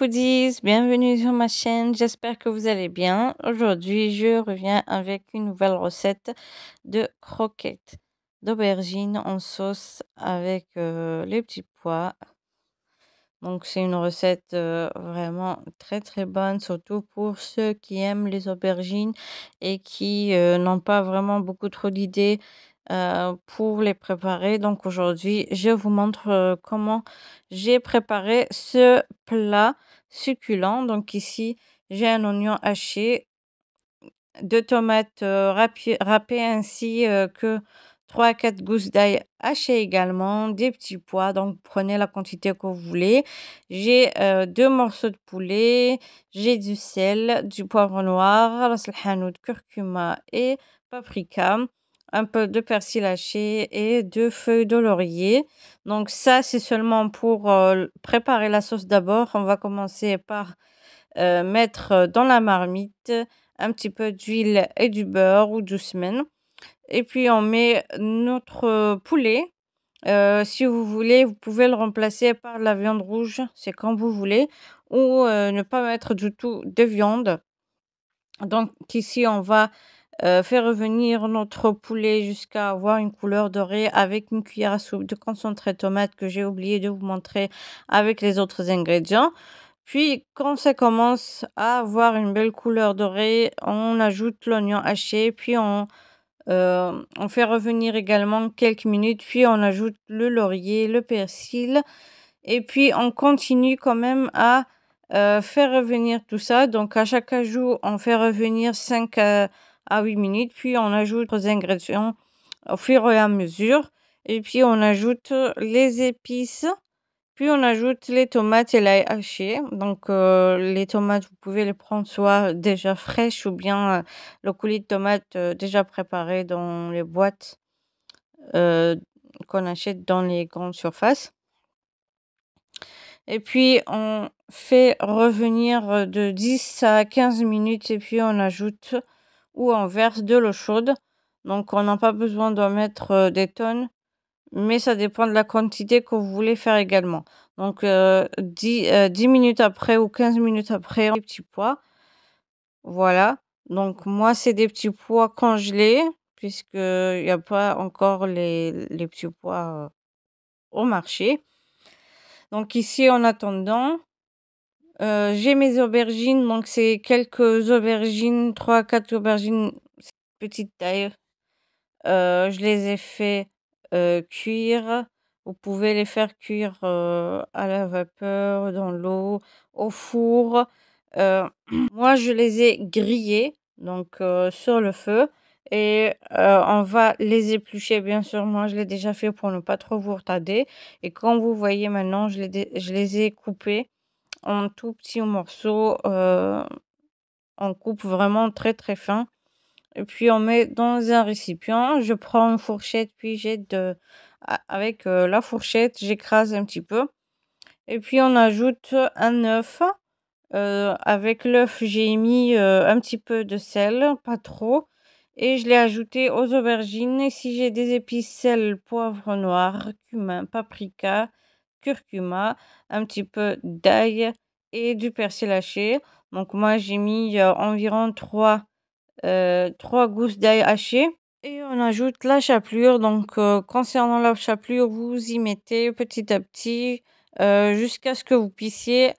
foodies, bienvenue sur ma chaîne, j'espère que vous allez bien. Aujourd'hui, je reviens avec une nouvelle recette de croquettes d'aubergines en sauce avec les petits pois. Donc, c'est une recette vraiment très très bonne, surtout pour ceux qui aiment les aubergines et qui n'ont pas vraiment beaucoup trop d'idées pour les préparer. Donc, aujourd'hui, je vous montre comment j'ai préparé ce plat succulent. Donc, ici, j'ai un oignon haché, deux tomates râpées ainsi que 3 à 4 gousses d'ail hachées également, des petits pois, donc prenez la quantité que vous voulez. J'ai 2 morceaux de poulet, j'ai du sel, du poivre noir, ras el hanout, curcuma et paprika, un peu de persil haché et 2 feuilles de laurier. Donc ça, c'est seulement pour préparer la sauce d'abord. On va commencer par mettre dans la marmite un petit peu d'huile et du beurre ou du semen. Et puis on met notre poulet. Si vous voulez, vous pouvez le remplacer par de la viande rouge, c'est quand vous voulez, ou ne pas mettre du tout de viande. Donc ici, on va faire revenir notre poulet jusqu'à avoir une couleur dorée avec une cuillère à soupe de concentré de tomate que j'ai oublié de vous montrer avec les autres ingrédients. Puis, quand ça commence à avoir une belle couleur dorée, on ajoute l'oignon haché, puis on fait revenir également quelques minutes, puis on ajoute le laurier, le persil, et puis on continue quand même à faire revenir tout ça. Donc, à chaque ajout, on fait revenir 5 à 8 minutes, puis on ajoute les ingrédients au fur et à mesure, et puis on ajoute les épices. Puis on ajoute les tomates et l'ail haché. Donc les tomates, vous pouvez les prendre soit déjà fraîches ou bien le coulis de tomates déjà préparé dans les boîtes euh, qu'on achète dans les grandes surfaces. Et puis on fait revenir de 10 à 15 minutes et puis on ajoute ou on verse de l'eau chaude. Donc on n'a pas besoin d'en mettre des tonnes, mais ça dépend de la quantité que vous voulez faire également. Donc 10 minutes après ou 15 minutes après, les petits pois. Voilà. Donc moi, c'est des petits pois congelés puisque il y a pas encore les petits pois au marché. Donc ici, en attendant, j'ai mes aubergines. Donc c'est quelques aubergines, 3 à 4 aubergines petite taille. Je les ai fait cuire. Vous pouvez les faire cuire à la vapeur, dans l'eau, au four. Moi, je les ai grillés, donc sur le feu. Et on va les éplucher, bien sûr. Moi, je l'ai déjà fait pour ne pas trop vous retarder. Et comme vous voyez maintenant, je les ai coupés en tout petits morceaux. On coupe vraiment très très fin. Et puis on met dans un récipient. Je prends une fourchette, puis avec la fourchette, j'écrase un petit peu. Et puis on ajoute un œuf. Avec l'œuf, j'ai mis un petit peu de sel, pas trop. Et je l'ai ajouté aux aubergines. Et si j'ai des épices, sel, poivre noir, cumin, paprika, curcuma, un petit peu d'ail et du persil haché. Donc moi, j'ai mis environ 3 gousses d'ail haché. Et on ajoute la chapelure. Donc, concernant la chapelure, vous y mettez petit à petit jusqu'à ce que vous puissiez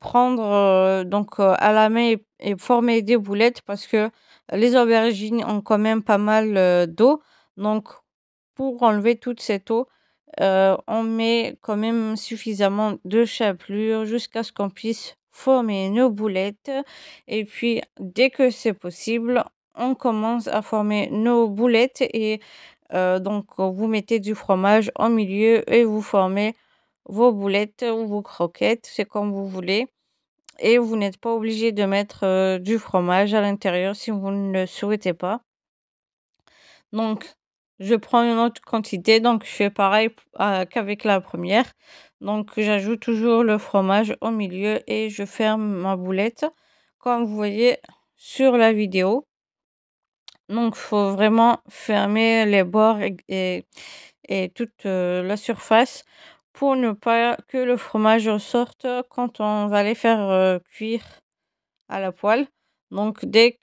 prendre donc à la main et former des boulettes parce que les aubergines ont quand même pas mal d'eau. Donc, pour enlever toute cette eau, on met quand même suffisamment de chapelure jusqu'à ce qu'on puisse former nos boulettes. Et puis, dès que c'est possible, on commence à former nos boulettes et donc vous mettez du fromage au milieu et vous formez vos boulettes ou vos croquettes, c'est comme vous voulez. Et vous n'êtes pas obligé de mettre du fromage à l'intérieur si vous ne le souhaitez pas. Donc, je prends une autre quantité, donc je fais pareil qu'avec la première. Donc, j'ajoute toujours le fromage au milieu et je ferme ma boulette, comme vous voyez sur la vidéo. Donc, il faut vraiment fermer les bords et toute la surface pour ne pas que le fromage ressorte quand on va les faire cuire à la poêle. Donc dès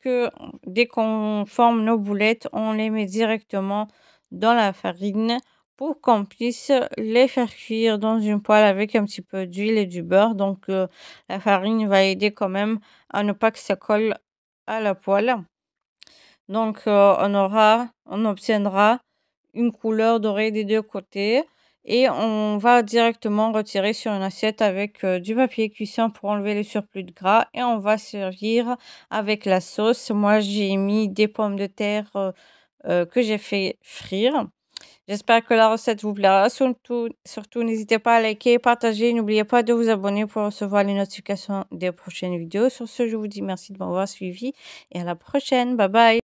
qu'on forme nos boulettes, on les met directement dans la farine pour qu'on puisse les faire cuire dans une poêle avec un petit peu d'huile et du beurre. Donc la farine va aider quand même à ne pas que ça colle à la poêle. Donc on obtiendra une couleur dorée des 2 côtés et on va directement retirer sur une assiette avec du papier cuisson pour enlever le surplus de gras et on va servir avec la sauce. Moi, j'ai mis des pommes de terre que j'ai fait frire. J'espère que la recette vous plaira. Surtout, n'hésitez pas à liker, partager. N'oubliez pas de vous abonner pour recevoir les notifications des prochaines vidéos. Sur ce, je vous dis merci de m'avoir suivi et à la prochaine. Bye bye.